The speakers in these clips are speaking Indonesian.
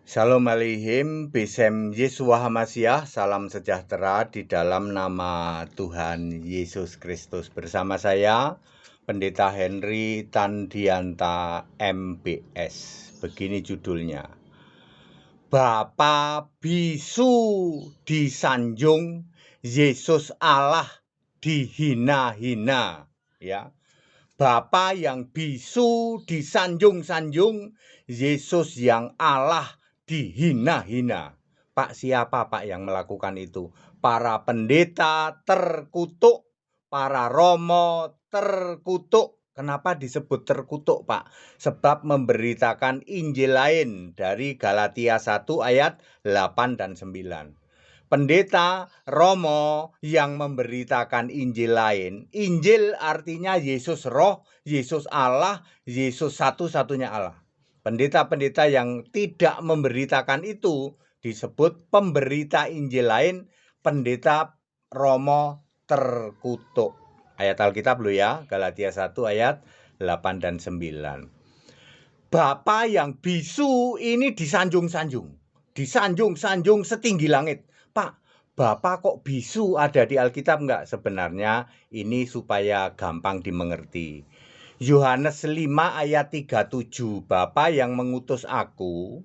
Shalom Aleihim, Besem Yeshua HaMashiach, salam sejahtera di dalam nama Tuhan Yesus Kristus. Bersama saya, Pendeta Henry Tandianta MBS. Begini judulnya. Bapa bisu disanjung, Yesus Allah dihina-hina. Ya. Bapa yang bisu disanjung-sanjung, Yesus yang Allah dihina-hina. Pak, siapa Pak yang melakukan itu? Para pendeta terkutuk, para romo terkutuk. Kenapa disebut terkutuk, Pak? Sebab memberitakan Injil lain dari Galatia 1 ayat 8 dan 9. Pendeta, romo yang memberitakan Injil lain. Injil artinya Yesus roh, Yesus Allah, Yesus satu-satunya Allah. Pendeta-pendeta yang tidak memberitakan itu disebut pemberita Injil lain, pendeta romo terkutuk. Ayat Alkitab lu ya, Galatia 1 ayat 8 dan 9. Bapa yang bisu ini disanjung-sanjung. Disanjung-sanjung setinggi langit. Pak, Bapak kok bisu ada di Alkitab enggak? Sebenarnya ini supaya gampang dimengerti. Yohanes 5 ayat 37, Bapa yang mengutus aku,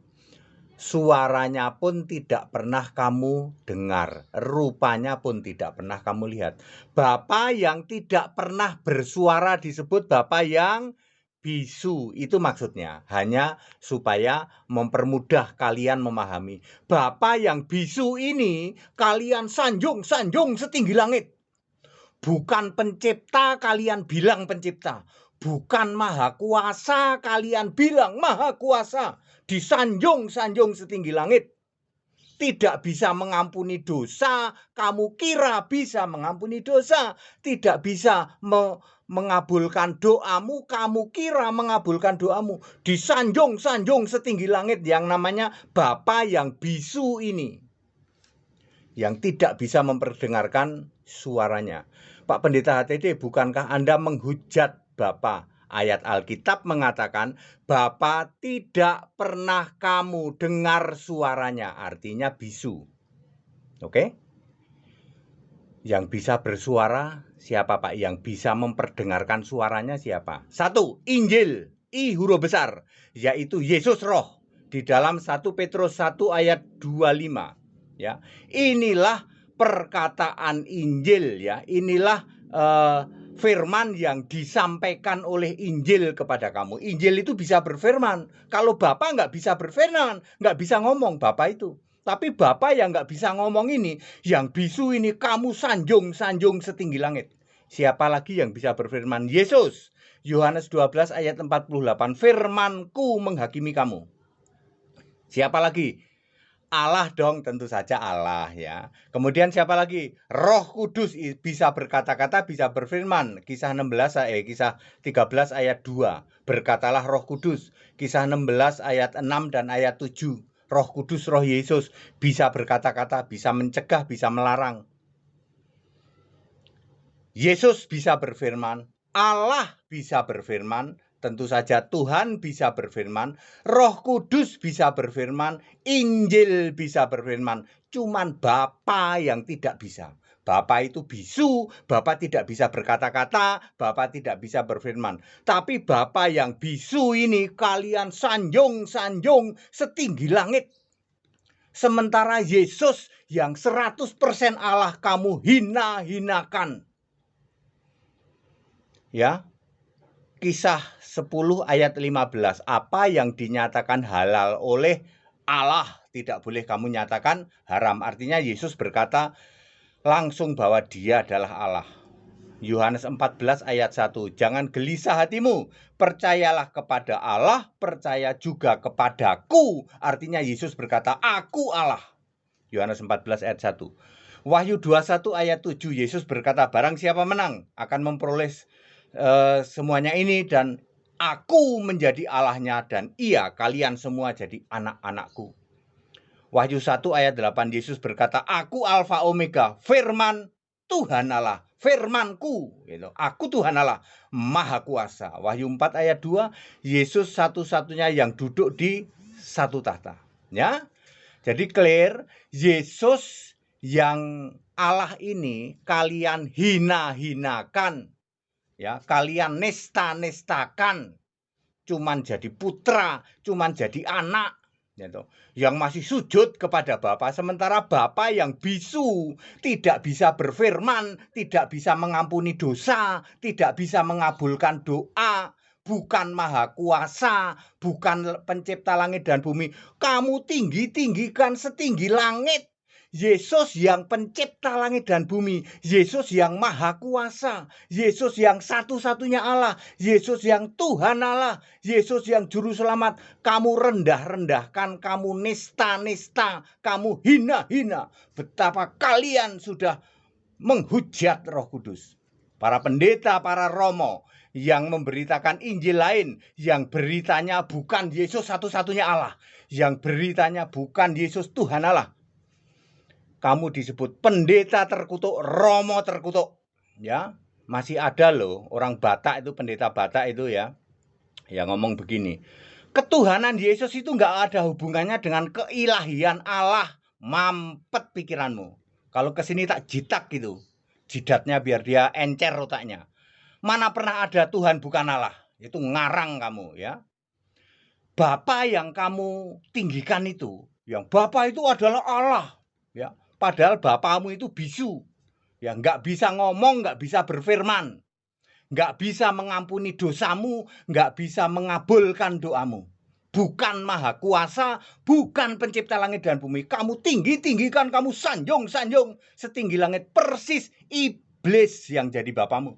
suaranya pun tidak pernah kamu dengar, rupanya pun tidak pernah kamu lihat. Bapa yang tidak pernah bersuara disebut Bapa yang bisu. Itu maksudnya, hanya supaya mempermudah kalian memahami. Bapa yang bisu ini kalian sanjung-sanjung setinggi langit. Bukan pencipta kalian bilang pencipta. Bukan maha kuasa kalian bilang maha kuasa. Disanjung-sanjung setinggi langit. Tidak bisa mengampuni dosa, kamu kira bisa mengampuni dosa. Tidak bisa mengabulkan doamu, kamu kira mengabulkan doamu. Disanjung-sanjung setinggi langit yang namanya Bapa yang bisu ini, yang tidak bisa memperdengarkan suaranya. Pak Pendeta HTD, bukankah Anda menghujat Bapa? Ayat Alkitab mengatakan, Bapa tidak pernah kamu dengar suaranya, artinya bisu. Oke? Yang bisa bersuara siapa Pak? Yang bisa memperdengarkan suaranya siapa? 1. Injil, I huruf besar, yaitu Yesus roh. Di dalam 1 Petrus 1 ayat 25. Ya, inilah perkataan Injil ya. Inilah firman yang disampaikan oleh Injil kepada kamu. Injil itu bisa berfirman. Kalau Bapa nggak bisa berfirman, nggak bisa ngomong Bapa itu. Tapi Bapa yang nggak bisa ngomong ini, yang bisu ini, kamu sanjung-sanjung setinggi langit. Siapa lagi yang bisa berfirman? Yesus. Yohanes 12 ayat 48. Firmanku menghakimi kamu. Siapa lagi? Allah dong, tentu saja Allah ya. Kemudian siapa lagi? Roh Kudus bisa berkata-kata, bisa berfirman. Kisah 13 ayat 2. Berkatalah Roh Kudus. Kisah 16 ayat 6 dan ayat 7. Roh Kudus, Roh Yesus bisa berkata-kata, bisa mencegah, bisa melarang. Yesus bisa berfirman, Allah bisa berfirman, tentu saja Tuhan bisa berfirman, Roh Kudus bisa berfirman, Injil bisa berfirman. Cuman Bapa yang tidak bisa. Bapa itu bisu, Bapa tidak bisa berkata-kata, Bapa tidak bisa berfirman. Tapi Bapa yang bisu ini kalian sanjung-sanjung setinggi langit. Sementara Yesus yang 100% Allah kamu hina-hinakan. Ya, Kisah 10 ayat 15. Apa yang dinyatakan halal oleh Allah tidak boleh kamu nyatakan haram. Artinya Yesus berkata langsung bahwa dia adalah Allah. Yohanes 14 ayat 1. Jangan gelisah hatimu, percayalah kepada Allah, percaya juga kepadaku. Artinya Yesus berkata, aku Allah. Yohanes 14 ayat 1. Wahyu 21 ayat 7. Yesus berkata, barang siapa menang akan memperoleh semuanya ini, dan aku menjadi Allahnya dan ia kalian semua jadi anak-anakku. Wahyu 1 ayat 8. Yesus berkata, aku Alfa Omega, firman Tuhan Allah, firmanku gitu. Aku Tuhan Allah Maha Kuasa. Wahyu 4 ayat 2. Yesus satu-satunya yang duduk di satu tahta. Ya. Jadi clear, Yesus yang Allah ini kalian hina-hinakan, ya, kalian nista-nistakan, cuman jadi putra, cuman jadi anak, gitu. Yang masih sujud kepada Bapa, sementara Bapa yang bisu, tidak bisa berfirman, tidak bisa mengampuni dosa, tidak bisa mengabulkan doa, bukan maha kuasa, bukan pencipta langit dan bumi. Kamu tinggi-tinggikan setinggi langit. Yesus yang pencipta langit dan bumi, Yesus yang maha kuasa, Yesus yang satu-satunya Allah, Yesus yang Tuhan Allah, Yesus yang juru selamat. Kamu rendah-rendahkan, kamu nista-nista, kamu hina-hina. Betapa kalian sudah menghujat Roh Kudus. Para pendeta, para romo yang memberitakan Injil lain, yang beritanya bukan Yesus satu-satunya Allah, yang beritanya bukan Yesus Tuhan Allah. Kamu disebut pendeta terkutuk, romo terkutuk. Ya, masih ada loh orang Batak itu, pendeta Batak itu ya, yang ngomong begini. Ketuhanan Yesus itu nggak ada hubungannya dengan keilahian Allah. Mampet pikiranmu. Kalau kesini tak jitak gitu. Jidatnya biar dia encer otaknya. Mana pernah ada Tuhan bukan Allah? Itu ngarang kamu ya. Bapa yang kamu tinggikan itu, yang Bapa itu adalah Allah. Ya, padahal bapamu itu bisu. Ya, nggak bisa ngomong, nggak bisa berfirman. Nggak bisa mengampuni dosamu, nggak bisa mengabulkan doamu. Bukan maha kuasa, bukan pencipta langit dan bumi. Kamu tinggi-tinggikan, kamu sanjung-sanjung setinggi langit, persis iblis yang jadi bapamu.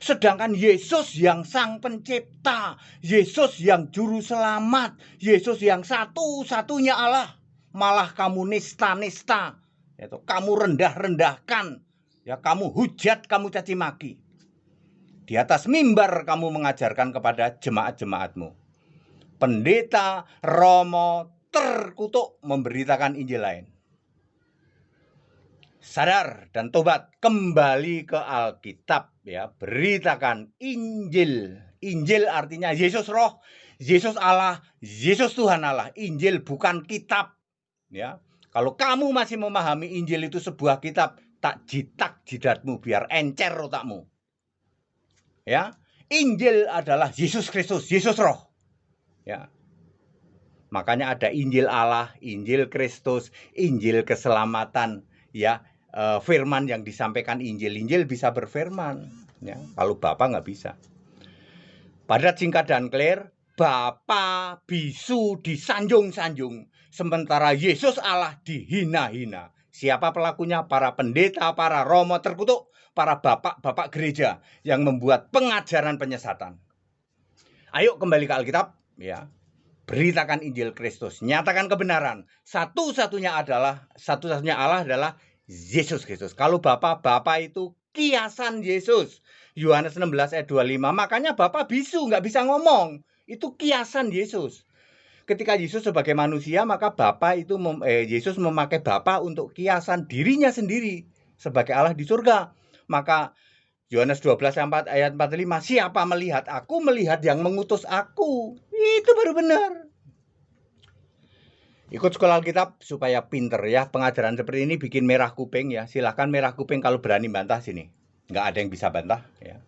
Sedangkan Yesus yang sang pencipta, Yesus yang juru selamat, Yesus yang satu-satunya Allah, malah kamu nista-nista, kamu rendah-rendahkan, ya, kamu hujat, kamu caci maki. Di atas mimbar kamu mengajarkan kepada jemaat-jemaatmu. Pendeta, romo terkutuk memberitakan Injil lain. Sadar dan tobat, kembali ke Alkitab ya, beritakan Injil. Injil artinya Yesus roh, Yesus Allah, Yesus Tuhan Allah. Injil bukan kitab ya. Kalau kamu masih memahami Injil itu sebuah kitab, tak jitak jidatmu biar encer otakmu. Ya, Injil adalah Yesus Kristus, Yesus roh. Ya. Makanya ada Injil Allah, Injil Kristus, Injil keselamatan, ya. Firman yang disampaikan Injil bisa berfirman, ya. Kalau Bapa nggak bisa. Padat, singkat dan clear, Bapa bisu disanjung-sanjung, sementara Yesus Allah dihina-hina. Siapa pelakunya? Para pendeta, para romo terkutuk, para bapak-bapak gereja yang membuat pengajaran penyesatan. Ayo kembali ke Alkitab, ya. Beritakan Injil Kristus, nyatakan kebenaran. Satu-satunya Allah adalah Yesus Kristus. Kalau Bapa itu kiasan Yesus. Yohanes 16 ayat 25. Makanya Bapa bisu, nggak bisa ngomong. Itu kiasan Yesus. Ketika Yesus sebagai manusia, maka Yesus memakai Bapa untuk kiasan dirinya sendiri sebagai Allah di surga. Maka Yohanes 12 ayat 45, siapa melihat aku, melihat yang mengutus aku. Itu baru benar. Ikut sekolah Alkitab supaya pinter ya. Pengajaran seperti ini bikin merah kuping ya. Silahkan merah kuping kalau berani bantah sini. Nggak ada yang bisa bantah ya.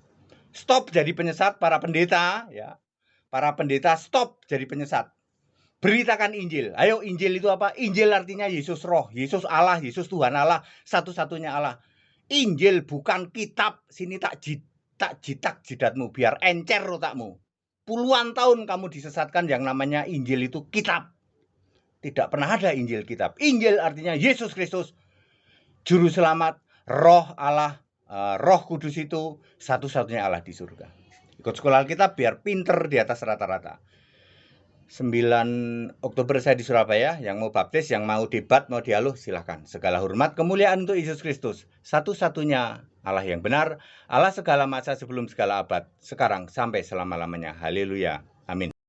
Stop jadi penyesat para pendeta ya. Para pendeta stop jadi penyesat. Beritakan Injil. Ayo, Injil itu apa? Injil artinya Yesus roh, Yesus Allah, Yesus Tuhan Allah, satu-satunya Allah. Injil bukan kitab. Sini tak jitak jidatmu biar encer otakmu. Puluhan tahun kamu disesatkan yang namanya Injil itu kitab. Tidak pernah ada Injil kitab. Injil artinya Yesus Kristus, juru selamat, roh Allah, roh kudus itu satu-satunya Allah di surga. Ikut sekolah Alkitab biar pinter di atas rata-rata. 9 Oktober saya di Surabaya. Yang mau baptis, yang mau debat, mau dialog, silahkan. Segala hormat, kemuliaan untuk Yesus Kristus, satu-satunya Allah yang benar, Allah segala masa sebelum segala abad, sekarang sampai selama-lamanya. Haleluya.